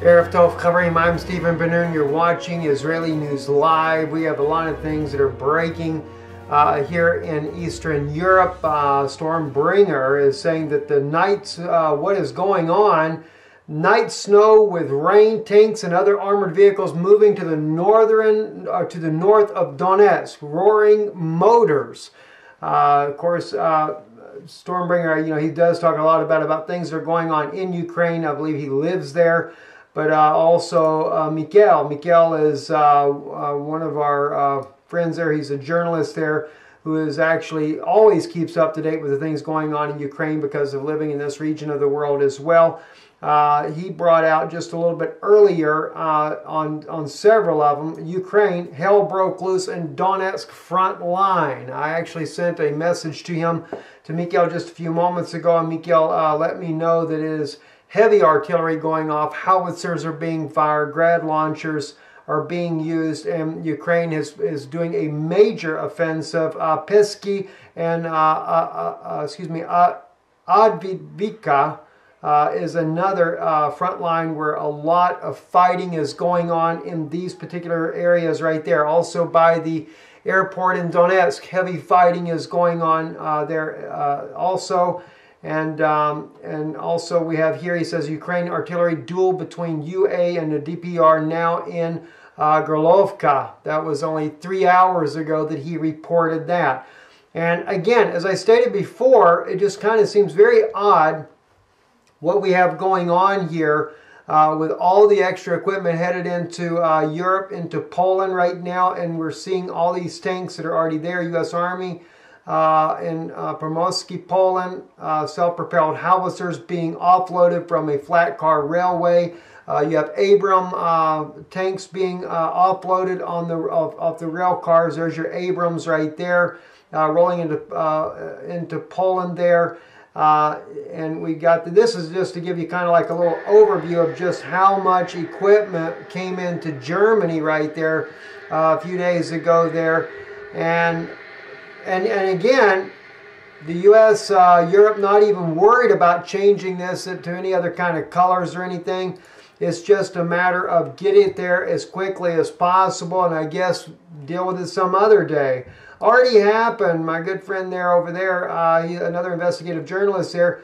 Erev Tov Chavarim, I'm Stephen Ben-Nun. You're watching Israeli News Live. We have a lot of things that are breaking here in Eastern Europe. Stormbringer is saying that the night, what is going on? Night snow with rain, tanks, and other armored vehicles moving to the north of Donetsk. Roaring motors. Of course, Stormbringer, he does talk a lot about things that are going on in Ukraine. I believe he lives there. But also Miguel. Miguel is one of our friends there. He's a journalist there who is actually always keeps up to date with the things going on in Ukraine because of living in this region of the world as well. He brought out just a little bit earlier on several of them, Ukraine, hell broke loose in Donetsk front line. I actually sent a message to him, to Miguel, just a few moments ago, and Miguel let me know that it is heavy artillery going off, howitzers are being fired, grad launchers are being used, and Ukraine is doing a major offensive. Pesky and Advidivka is another front line where a lot of fighting is going on in these particular areas right there. Also by the airport in Donetsk, heavy fighting is going on there also. And also we have here, he says, Ukraine artillery duel between UA and the DPR now in Gorlovka. That was only 3 hours ago that he reported that. And again, as I stated before, it just kind of seems very odd what we have going on here with all the extra equipment headed into Europe, into Poland right now, and we're seeing all these tanks that are already there, U.S. Army, in Pomorsky, Poland, self-propelled howitzers being offloaded from a flat car railway. You have Abram tanks being offloaded on off the rail cars. There's your Abrams right there, rolling into Poland there. And we got this is just to give you kind of like a little overview of just how much equipment came into Germany right there a few days ago there, and again, the U.S., Europe, not even worried about changing this to any other kind of colors or anything. It's just a matter of getting it there as quickly as possible, and I guess deal with it some other day. Already happened. My good friend there over there, another investigative journalist there,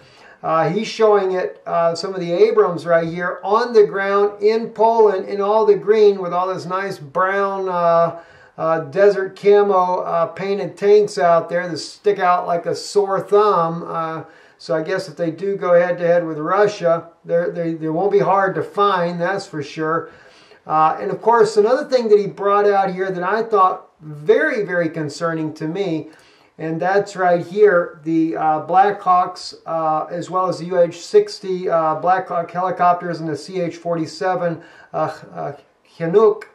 he's showing it, some of the Abrams right here on the ground in Poland in all the green with all this nice brown desert camo painted tanks out there that stick out like a sore thumb. So I guess if they do go head-to-head with Russia, they won't be hard to find, that's for sure. And of course, another thing that he brought out here that I thought very, very concerning to me, and that's right here, the Blackhawks, as well as the UH-60 Blackhawk helicopters and the CH-47 Chinook,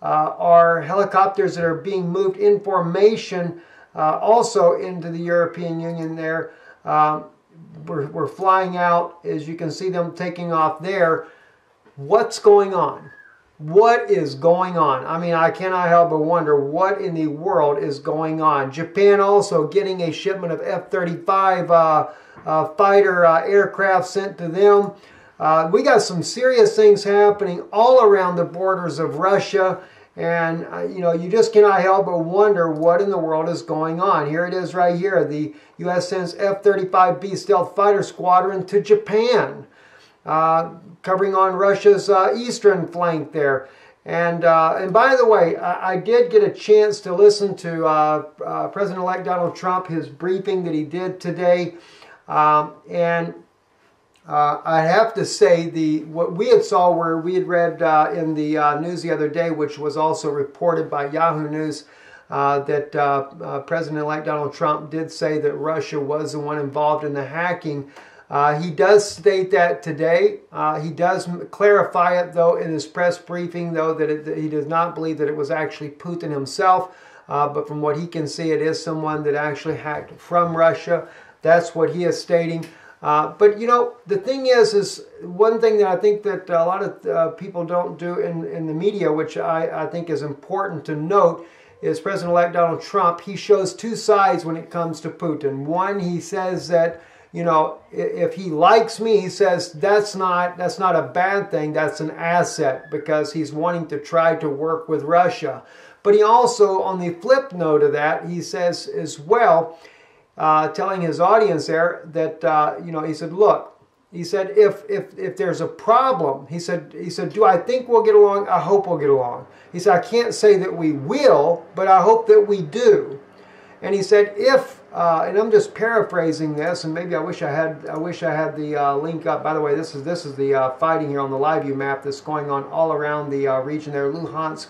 are helicopters that are being moved in formation also into the European Union there. We're flying out, as you can see them taking off there. What's going on? What is going on? I mean, I cannot help but wonder what in the world is going on. Japan also getting a shipment of F-35 fighter aircraft sent to them. We got some serious things happening all around the borders of Russia, and you just cannot help but wonder what in the world is going on. Here it is right here. The U.S. sends F-35B stealth fighter squadron to Japan, covering on Russia's eastern flank there. And by the way, I did get a chance to listen to President-elect Donald Trump, his briefing that he did today, and I have to say, what we had saw, where we had read in the news the other day, which was also reported by Yahoo News, that President-elect Donald Trump did say that Russia was the one involved in the hacking. He does state that today. He does clarify it, though, in his press briefing, though, that he does not believe that it was actually Putin himself. But from what he can see, it is someone that actually hacked from Russia. That's what he is stating. But, the thing is one thing that I think that a lot of people don't do in the media, which I think is important to note, is President-elect Donald Trump. He shows two sides when it comes to Putin. One, he says that you know, if he likes me, he says that's not a bad thing. That's an asset because he's wanting to try to work with Russia. But he also, on the flip note of that, he says as well, telling his audience there that you know, he said, look, he said, if there's a problem, he said, do I think we'll get along? I hope we'll get along. He said, I can't say that we will, but I hope that we do. And he said, if and I'm just paraphrasing this, and maybe I wish I had the link up. By the way, this is the fighting here on the live view map that's going on all around the region there, Luhansk,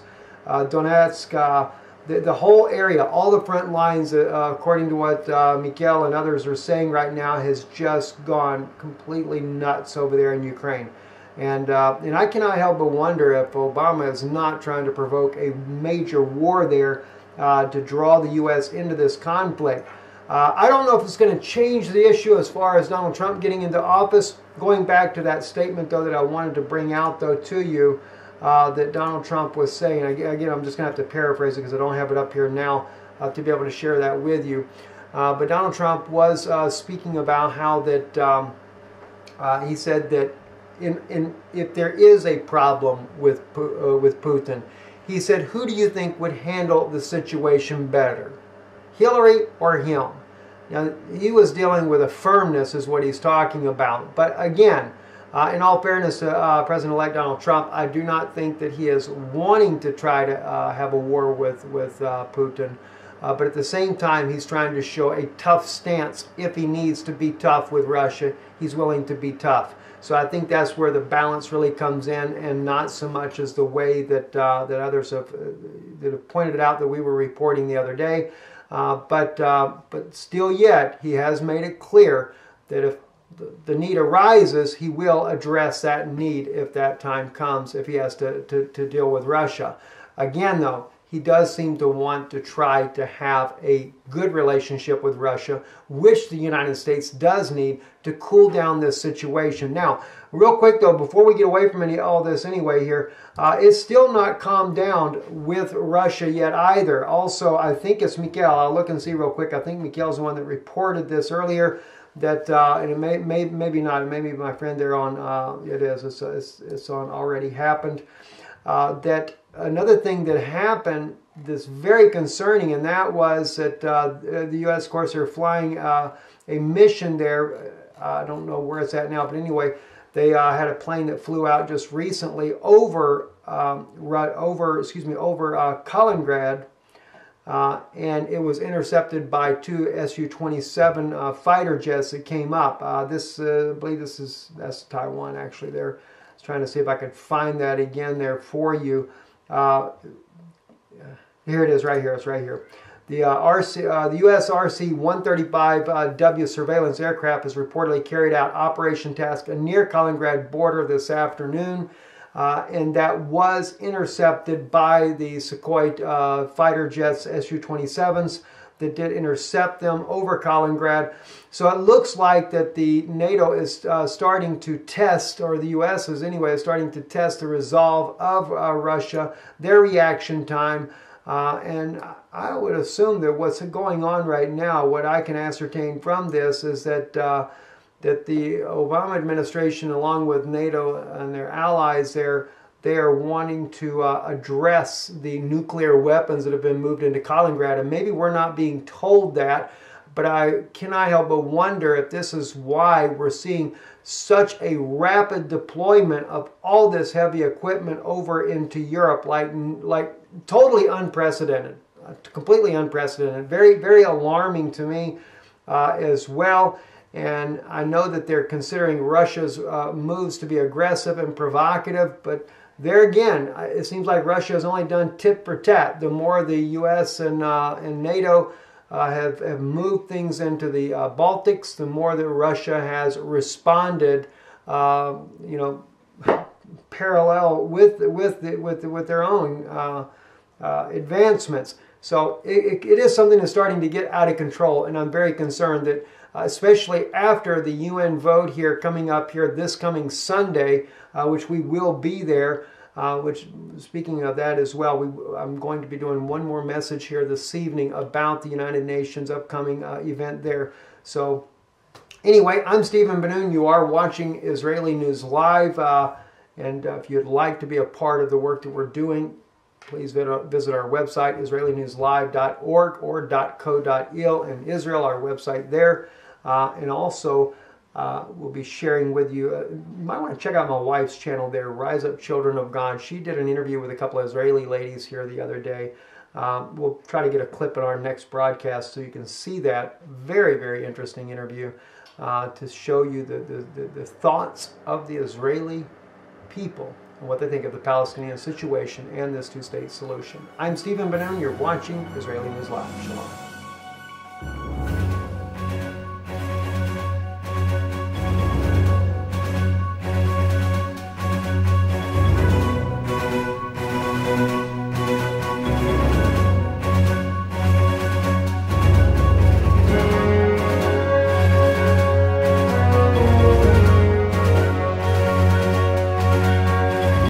Donetsk, the whole area, all the front lines, according to what Mikhail and others are saying right now, has just gone completely nuts over there in Ukraine. And I cannot help but wonder if Obama is not trying to provoke a major war there to draw the U.S. into this conflict. I don't know if it's going to change the issue as far as Donald Trump getting into office. Going back to that statement, though, that I wanted to bring out, though, to you, that Donald Trump was saying, again, I'm just going to have to paraphrase it because I don't have it up here now to be able to share that with you. But Donald Trump was speaking about how that he said that if there is a problem with Putin, he said, who do you think would handle the situation better, Hillary or him? Now, he was dealing with a firmness is what he's talking about. But again, in all fairness to President-elect Donald Trump, I do not think that he is wanting to try to have a war with Putin. But at the same time, he's trying to show a tough stance. If he needs to be tough with Russia, he's willing to be tough. So I think that's where the balance really comes in, and not so much as the way that that others have pointed out that we were reporting the other day. But still yet, he has made it clear that if the need arises, he will address that need if that time comes, if he has to deal with Russia. Again, though, he does seem to want to try to have a good relationship with Russia, which the United States does need to cool down this situation. Now, real quick though, before we get away from all this anyway here, it's still not calmed down with Russia yet either. Also, I think it's Mikhail. I'll look and see real quick. I think Mikhail's the one that reported this earlier. That and it maybe not. Maybe my friend there on it is. It's on already happened. That another thing that happened that's very concerning, and that was that the U.S. of course are flying a mission there. I don't know where it's at now, but anyway, they had a plane that flew out just recently over Kaliningrad. And it was intercepted by two Su-27 fighter jets that came up. I believe that's Taiwan actually there. I was trying to see if I could find that again there for you. Here it is right here. It's right here. The U.S. RC-135W surveillance aircraft has reportedly carried out operation task near Kaliningrad border this afternoon. And that was intercepted by the Sukhoi fighter jets, Su-27s, that did intercept them over Kaliningrad. So it looks like that the NATO is starting to test, or the U.S. is anyway, starting to test the resolve of Russia, their reaction time. And I would assume that what's going on right now, what I can ascertain from this, is that that the Obama administration, along with NATO and their allies there, they are wanting to address the nuclear weapons that have been moved into Kaliningrad. And maybe we're not being told that, but I cannot help but wonder if this is why we're seeing such a rapid deployment of all this heavy equipment over into Europe, like totally unprecedented, completely unprecedented, very, very alarming to me as well. And I know that they're considering Russia's moves to be aggressive and provocative, but there again, it seems like Russia has only done tit for tat. The more the U.S. and NATO have moved things into the Baltics, the more that Russia has responded, parallel with their own advancements. So it is something that's starting to get out of control, and I'm very concerned that, especially after the UN vote here coming up here this coming Sunday, which we will be there, which, speaking of that as well, I'm going to be doing one more message here this evening about the United Nations upcoming event there. So Anyway, I'm Stephen Ben-Nun. You are watching Israeli News Live. And if you'd like to be a part of the work that we're doing, please visit our website, israelinewslive.org or .co.il in Israel, our website there. And also, we'll be sharing with you, you might want to check out my wife's channel there, Rise Up Children of God. She did an interview with a couple of Israeli ladies here the other day. We'll try to get a clip in our next broadcast so you can see that. Very, very interesting interview to show you the thoughts of the Israeli people and what they think of the Palestinian situation and this two-state solution. I'm Stephen Ben-Nun. You're watching Israeli News Live. Shalom.